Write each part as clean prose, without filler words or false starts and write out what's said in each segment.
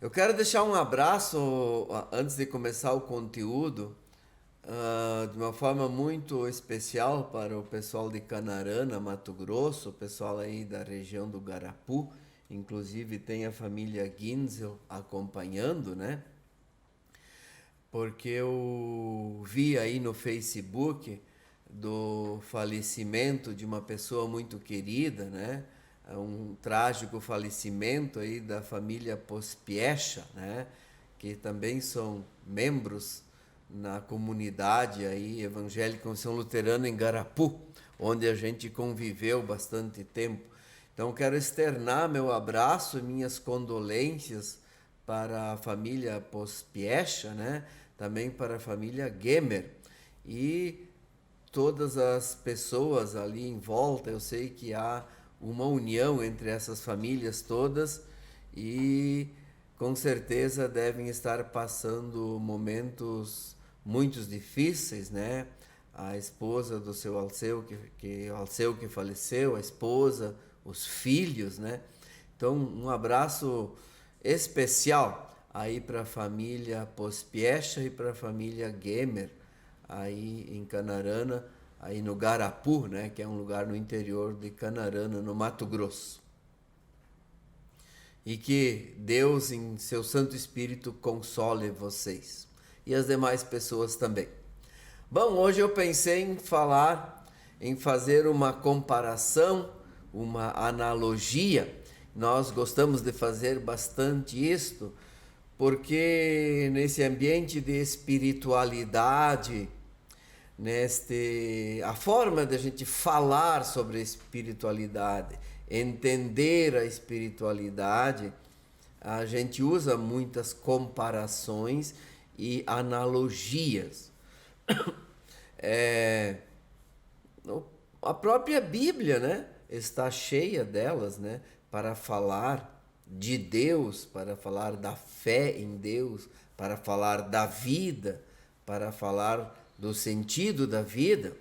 Eu quero deixar um abraço antes de começar o conteúdo, de uma forma muito especial para o pessoal de Canarana, Mato Grosso, o pessoal aí da região do Garapu, inclusive tem a família Ginzel acompanhando, né? Porque eu vi aí no Facebook do falecimento de uma pessoa muito querida, né? Um trágico falecimento aí da família Pospiecha, né? Que também são membros na comunidade aí evangélica Unção Luterana em Garapu, onde a gente conviveu bastante tempo. Então quero externar meu abraço e minhas condolências para a família Pospiecha, né? Também para a família Gemer e todas as pessoas ali em volta. Eu sei que há uma união entre essas famílias todas e com certeza devem estar passando momentos muito difíceis, né? A esposa do seu Alceu que faleceu, a esposa, os filhos, né? Então, um abraço especial aí para a família Pospiecha e para a família Gemer, aí em Canarana, aí no Garapu, né, que é um lugar no interior de Canarana, no Mato Grosso. E que Deus, em seu Santo Espírito, console vocês e as demais pessoas também. Bom, hoje eu pensei em fazer uma comparação, uma analogia. Nós gostamos de fazer bastante isto, porque nesse ambiente de espiritualidade, a forma de a gente falar sobre a espiritualidade, entender a espiritualidade, a gente usa muitas comparações e analogias. É, a própria Bíblia, né, está cheia delas, né, para falar de Deus, para falar da fé em Deus, para falar da vida, para falar do sentido da vida.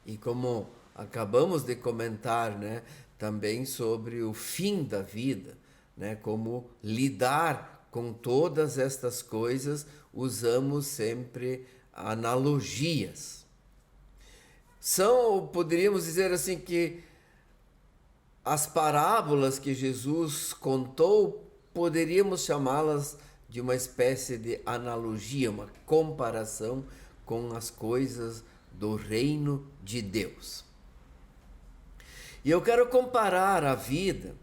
E como acabamos de comentar, né, também sobre o fim da vida, né, como lidar com todas estas coisas, usamos sempre analogias. Poderíamos dizer assim, que as parábolas que Jesus contou, poderíamos chamá-las de uma espécie de analogia, uma comparação com as coisas do reino de Deus. E eu quero comparar a vida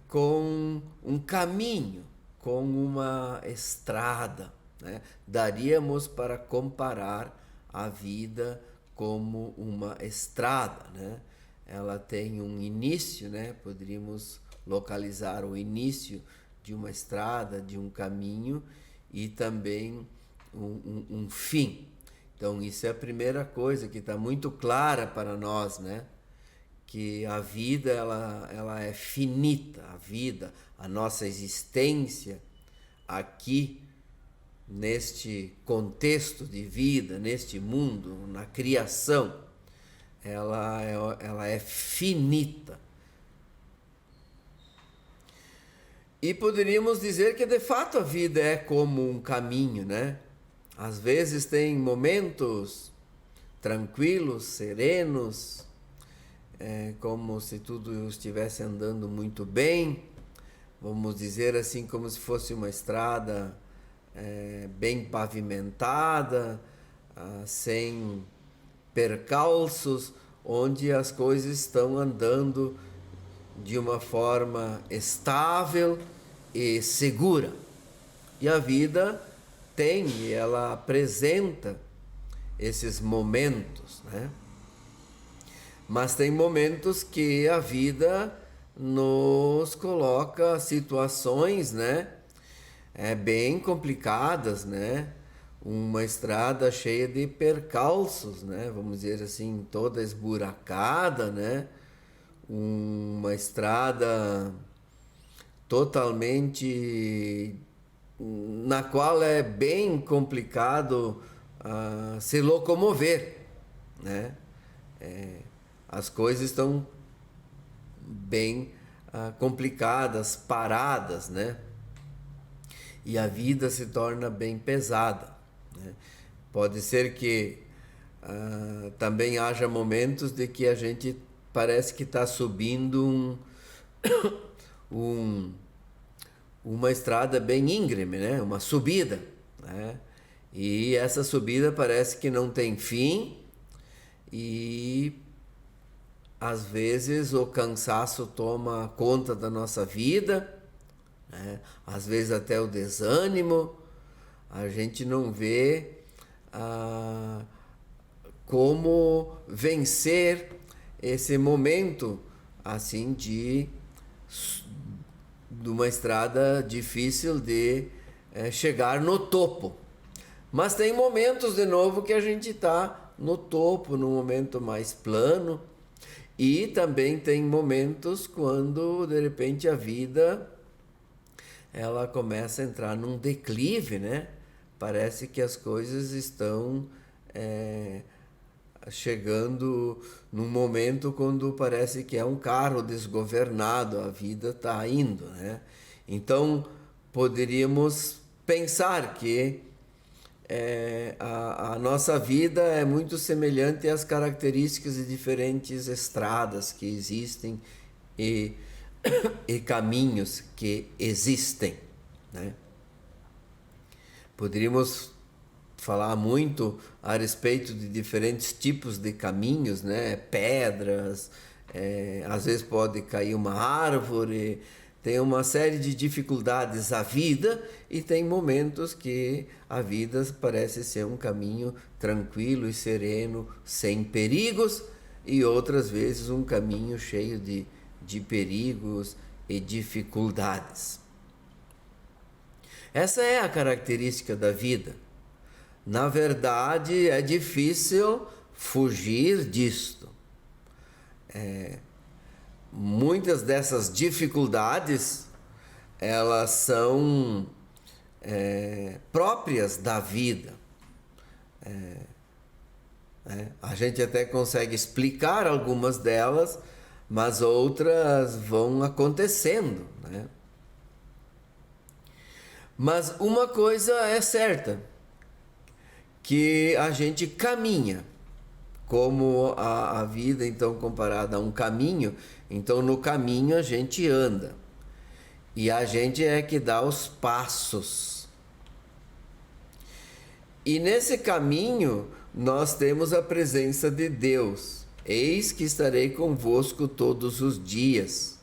com um caminho, com uma estrada, né? Daríamos para comparar a vida como uma estrada, né? Ela tem um início, né? Poderíamos localizar o início de uma estrada, de um caminho e também um fim. Então isso é a primeira coisa que está muito clara para nós, né? Que a vida ela é finita, a vida, a nossa existência aqui neste contexto de vida, neste mundo, na criação, ela é finita. E poderíamos dizer que de fato a vida é como um caminho, né? Às vezes tem momentos tranquilos, serenos, como se tudo estivesse andando muito bem, vamos dizer assim, como se fosse uma estrada bem pavimentada, sem percalços, onde as coisas estão andando de uma forma estável e segura. E a vida e ela apresenta esses momentos, né? Mas tem momentos que a vida nos coloca situações, né, bem complicadas, né? Uma estrada cheia de percalços, né? Vamos dizer assim, toda esburacada, né? Uma estrada totalmente na qual é bem complicado se locomover, né? As coisas estão bem complicadas, paradas, né? e a vida se torna bem pesada, né? Pode ser que também haja momentos de que a gente parece que está subindo uma estrada bem íngreme, né? Uma subida, né? E essa subida parece que não tem fim e às vezes o cansaço toma conta da nossa vida, né? Às vezes até o desânimo. A gente não vê como vencer esse momento assim de uma estrada difícil de chegar no topo. Mas tem momentos de novo que a gente está no topo, num momento mais plano, e também tem momentos quando de repente a vida ela começa a entrar num declive, né? Parece que as coisas estão chegando num momento quando parece que é um carro desgovernado, a vida está indo, né? Então poderíamos pensar que a nossa vida é muito semelhante às características de diferentes estradas que existem e caminhos que existem, né? Poderíamos falar muito a respeito de diferentes tipos de caminhos, né? Pedras, às vezes pode cair uma árvore, tem uma série de dificuldades a vida e tem momentos que a vida parece ser um caminho tranquilo e sereno, sem perigos, e outras vezes um caminho cheio de perigos e dificuldades. Essa é a característica da vida. Na verdade, é difícil fugir disto. Muitas dessas dificuldades, elas são próprias da vida. A gente até consegue explicar algumas delas, mas outras vão acontecendo, né? Mas uma coisa é certa, que a gente caminha, como a vida então comparada a um caminho, então no caminho a gente anda, e a gente é que dá os passos. E nesse caminho nós temos a presença de Deus. Eis que estarei convosco todos os dias.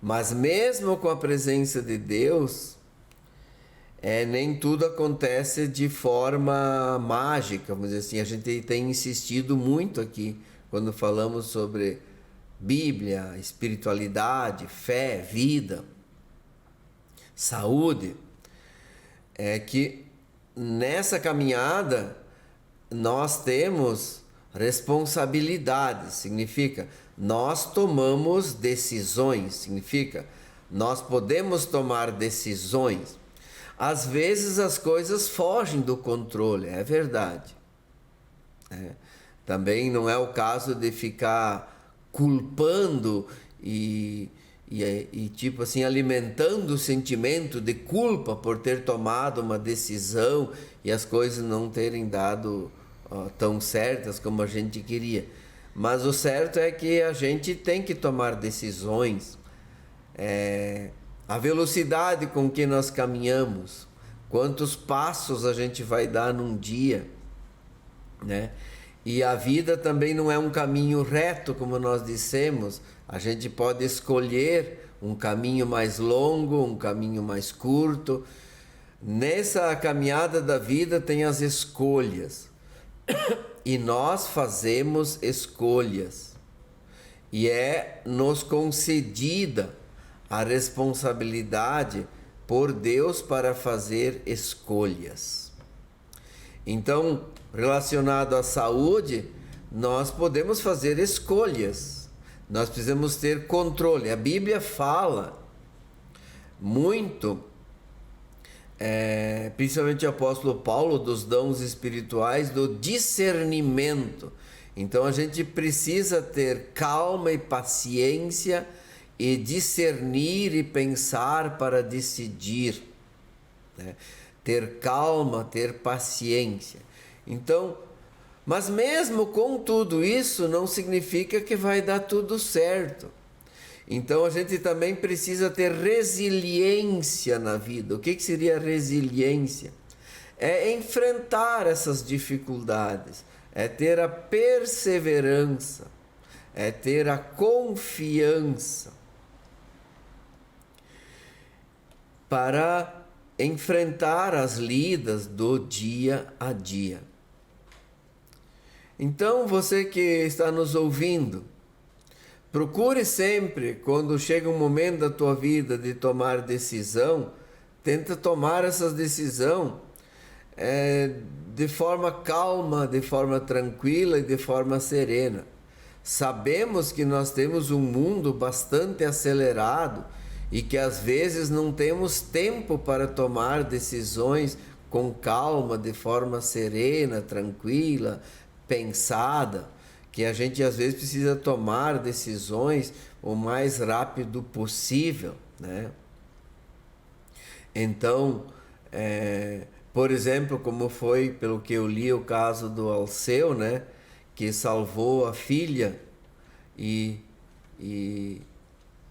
Mas mesmo com a presença de Deus, nem tudo acontece de forma mágica, vamos dizer assim. A gente tem insistido muito aqui quando falamos sobre Bíblia, espiritualidade, fé, vida, saúde, é que nessa caminhada nós temos responsabilidades, significa nós tomamos decisões, significa nós podemos tomar decisões. Às vezes as coisas fogem do controle, é verdade. Também não é o caso de ficar culpando e tipo assim, alimentando o sentimento de culpa por ter tomado uma decisão e as coisas não terem dado tão certas como a gente queria. Mas o certo é que a gente tem que tomar decisões. A velocidade com que nós caminhamos, quantos passos a gente vai dar num dia, né? E a vida também não é um caminho reto, como nós dissemos. A gente pode escolher um caminho mais longo, um caminho mais curto. Nessa caminhada da vida tem as escolhas. E nós fazemos escolhas. E é nos concedida a responsabilidade por Deus para fazer escolhas. Então, relacionado à saúde, nós podemos fazer escolhas. Nós precisamos ter controle. A Bíblia fala muito, principalmente o apóstolo Paulo, dos dons espirituais, do discernimento. Então a gente precisa ter calma e paciência e discernir e pensar para decidir. né? Ter calma, ter paciência. Então, mas mesmo com tudo isso, não significa que vai dar tudo certo. Então a gente também precisa ter resiliência na vida. O que seria resiliência? É enfrentar essas dificuldades, é ter a perseverança, é ter a confiança para enfrentar as lidas do dia a dia. Então, você que está nos ouvindo, procure sempre, quando chega um momento da tua vida de tomar decisão, tenta tomar essa decisão de forma calma, de forma tranquila e de forma serena. Sabemos que nós temos um mundo bastante acelerado e que às vezes não temos tempo para tomar decisões com calma, de forma serena, tranquila, pensada, que a gente às vezes precisa tomar decisões o mais rápido possível, né? Então, por exemplo, como foi, pelo que eu li, o caso do Alceu, né? Que salvou a filha e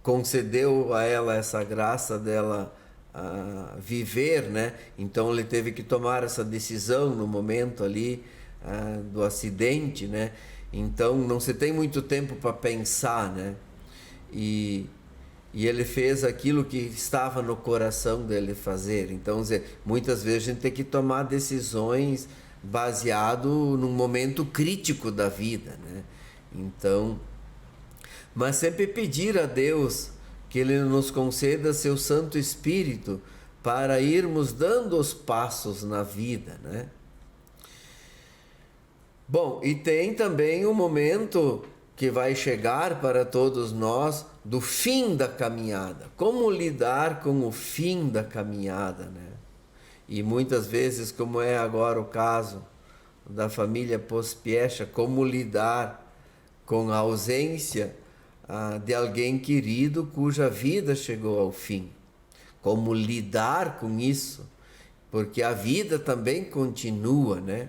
concedeu a ela essa graça dela viver, né? Então ele teve que tomar essa decisão no momento ali do acidente, né? Então não se tem muito tempo para pensar, né? E ele fez aquilo que estava no coração dele fazer. Então, muitas vezes a gente tem que tomar decisões baseado num momento crítico da vida, né? Então, mas sempre pedir a Deus que Ele nos conceda seu Santo Espírito para irmos dando os passos na vida, né? Bom, e tem também um momento que vai chegar para todos nós do fim da caminhada. Como lidar com o fim da caminhada, né? E muitas vezes, como é agora o caso da família Pospiesha, como lidar com a ausência de alguém querido cuja vida chegou ao fim. Como lidar com isso, porque a vida também continua, né?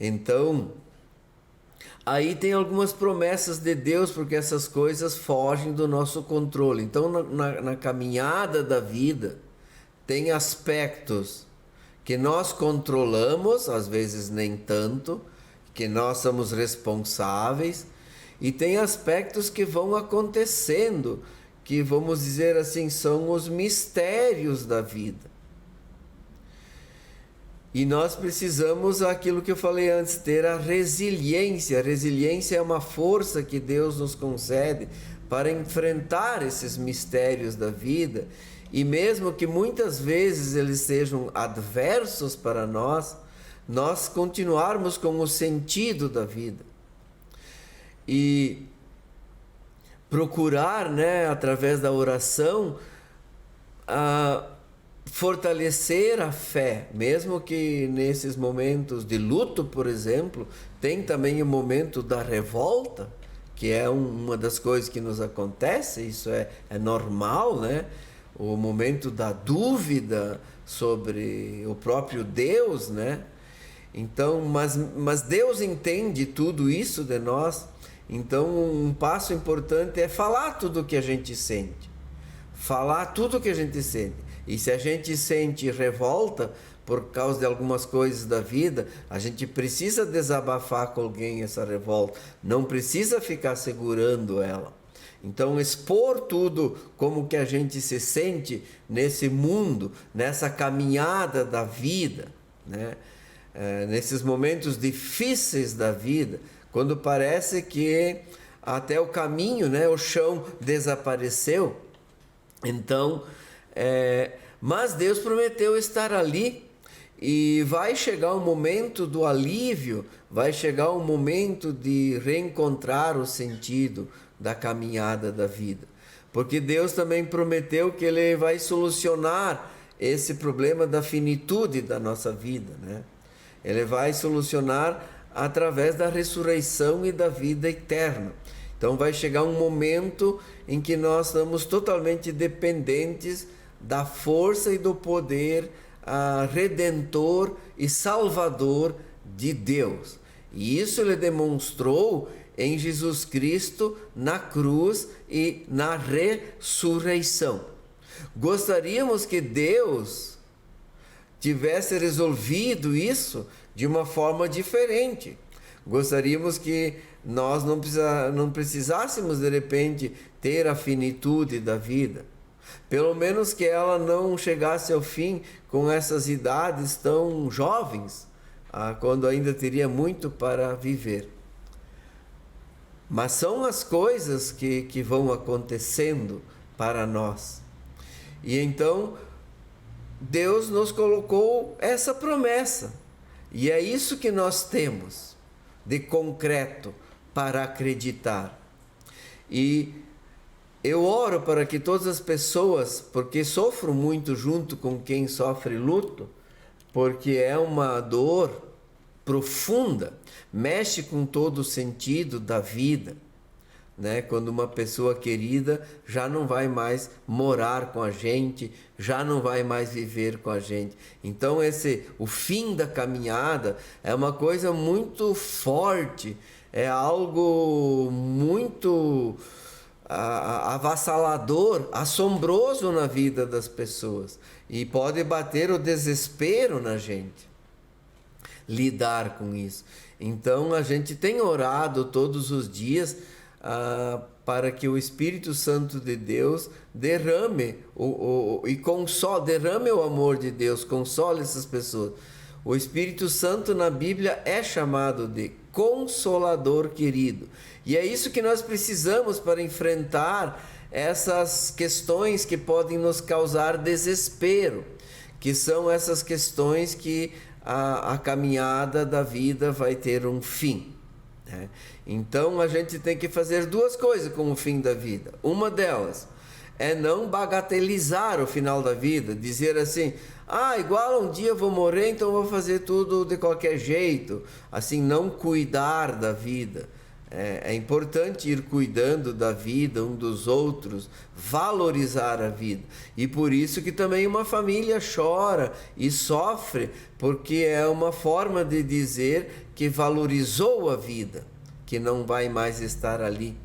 Então, aí tem algumas promessas de Deus, porque essas coisas fogem do nosso controle. Então, na caminhada da vida, tem aspectos que nós controlamos, às vezes nem tanto, que nós somos responsáveis, e tem aspectos que vão acontecendo, que, vamos dizer assim, são os mistérios da vida. E nós precisamos, aquilo que eu falei antes, ter a resiliência. A resiliência é uma força que Deus nos concede para enfrentar esses mistérios da vida. E mesmo que muitas vezes eles sejam adversos para nós, nós continuarmos com o sentido da vida. E procurar, né, através da oração, fortalecer a fé, mesmo que nesses momentos de luto, por exemplo, tem também o momento da revolta, que é uma das coisas que nos acontece, isso é normal, né? O momento da dúvida sobre o próprio Deus, né? Então, mas Deus entende tudo isso de nós, então um passo importante é falar tudo o que a gente sente, falar tudo o que a gente sente. E se a gente sente revolta por causa de algumas coisas da vida, a gente precisa desabafar com alguém essa revolta, não precisa ficar segurando ela. Então, expor tudo como que a gente se sente nesse mundo, nessa caminhada da vida, né? Nesses momentos difíceis da vida, quando parece que até o caminho, né, o chão desapareceu. Então, mas Deus prometeu estar ali e vai chegar um momento do alívio, vai chegar um momento de reencontrar o sentido da caminhada da vida. Porque Deus também prometeu que Ele vai solucionar esse problema da finitude da nossa vida, né? Ele vai solucionar através da ressurreição e da vida eterna. Então vai chegar um momento em que nós estamos totalmente dependentes da força e do poder redentor e salvador de Deus. E isso ele demonstrou em Jesus Cristo na cruz e na ressurreição. Gostaríamos que Deus tivesse resolvido isso de uma forma diferente. Gostaríamos que nós não precisássemos de repente ter a finitude da vida. Pelo menos que ela não chegasse ao fim com essas idades tão jovens, quando ainda teria muito para viver. Mas são as coisas que vão acontecendo para nós. E então Deus nos colocou essa promessa. E é isso que nós temos de concreto para acreditar. E eu oro para que todas as pessoas, porque sofro muito junto com quem sofre luto, porque é uma dor profunda, mexe com todo o sentido da vida, né? Quando uma pessoa querida já não vai mais morar com a gente, já não vai mais viver com a gente. Então o fim da caminhada é uma coisa muito forte, é algo muito avassalador, assombroso na vida das pessoas, e pode bater o desespero na gente lidar com isso. Então a gente tem orado todos os dias para que o Espírito Santo de Deus derrame derrame o amor de Deus, console essas pessoas. O Espírito Santo na Bíblia é chamado de Consolador querido. E é isso que nós precisamos para enfrentar essas questões que podem nos causar desespero, que são essas questões que a caminhada da vida vai ter um fim, né? Então a gente tem que fazer duas coisas com o fim da vida. Uma delas é não bagatelizar o final da vida, dizer assim: igual um dia eu vou morrer, então vou fazer tudo de qualquer jeito. Assim, não cuidar da vida. É importante ir cuidando da vida um dos outros, valorizar a vida. E por isso que também uma família chora e sofre, porque é uma forma de dizer que valorizou a vida, que não vai mais estar ali,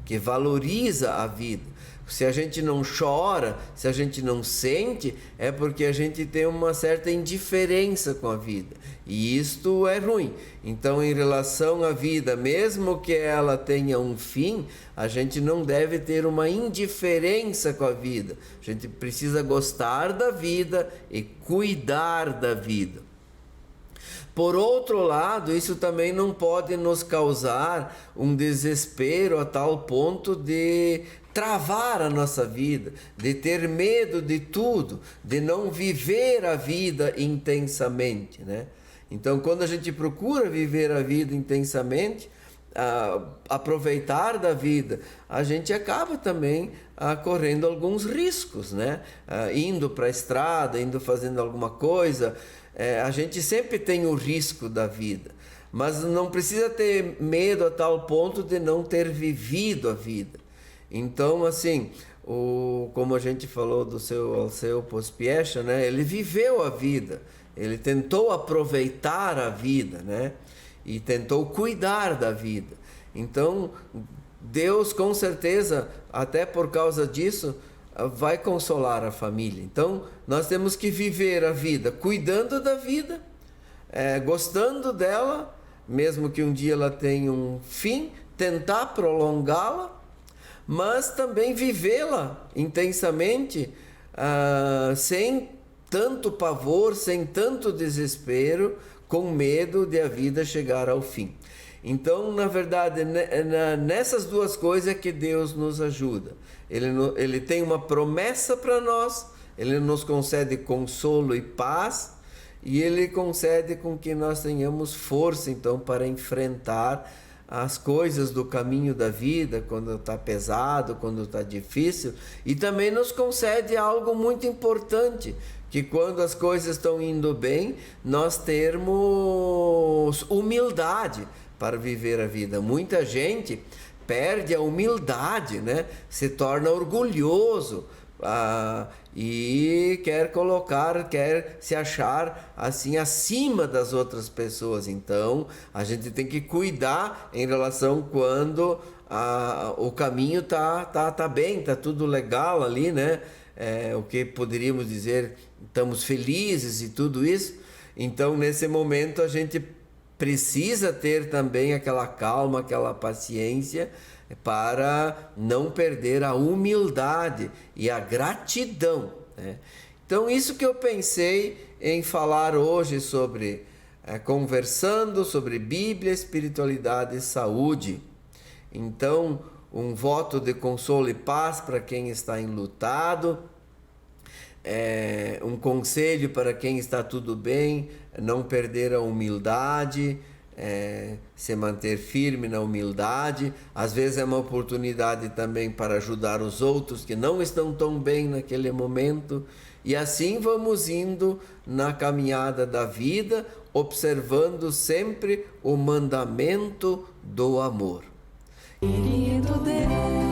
que valoriza a vida. Se a gente não chora, se a gente não sente, é porque a gente tem uma certa indiferença com a vida. E isto é ruim. Então, em relação à vida, mesmo que ela tenha um fim, a gente não deve ter uma indiferença com a vida. A gente precisa gostar da vida e cuidar da vida. Por outro lado, isso também não pode nos causar um desespero a tal ponto de travar a nossa vida, de ter medo de tudo, de não viver a vida intensamente, né? Então, quando a gente procura viver a vida intensamente, aproveitar da vida, a gente acaba também correndo alguns riscos, né? Indo para a estrada, indo fazendo alguma coisa, a gente sempre tem o risco da vida, mas não precisa ter medo a tal ponto de não ter vivido a vida. Então, assim, como a gente falou do seu Alceu Pospiesha, né? Ele viveu a vida, ele tentou aproveitar a vida, né? E tentou cuidar da vida. Então, Deus, com certeza, até por causa disso, vai consolar a família. Então, nós temos que viver a vida cuidando da vida, gostando dela, mesmo que um dia ela tenha um fim, tentar prolongá-la, mas também vivê-la intensamente, sem tanto pavor, sem tanto desespero, com medo de a vida chegar ao fim. Então, na verdade, nessas duas coisas é que Deus nos ajuda. Ele tem uma promessa para nós, Ele nos concede consolo e paz, e Ele concede com que nós tenhamos força, então, para enfrentar as coisas do caminho da vida, quando está pesado, quando está difícil, e também nos concede algo muito importante, que quando as coisas estão indo bem, nós termos humildade para viver a vida. Muita gente perde a humildade, né? Se torna orgulhoso e quer se achar assim acima das outras pessoas. Então a gente tem que cuidar em relação quando o caminho tá bem, tá tudo legal ali, né? O que poderíamos dizer, estamos felizes e tudo isso. Então nesse momento a gente precisa ter também aquela calma, aquela paciência, para não perder a humildade e a gratidão, né? Então isso que eu pensei em falar hoje sobre, conversando sobre Bíblia, espiritualidade e saúde. Então, um voto de consolo e paz para quem está enlutado, um conselho para quem está tudo bem, não perder a humildade, se manter firme na humildade. Às vezes é uma oportunidade também para ajudar os outros que não estão tão bem naquele momento. E assim vamos indo na caminhada da vida, observando sempre o mandamento do amor. Querido Deus.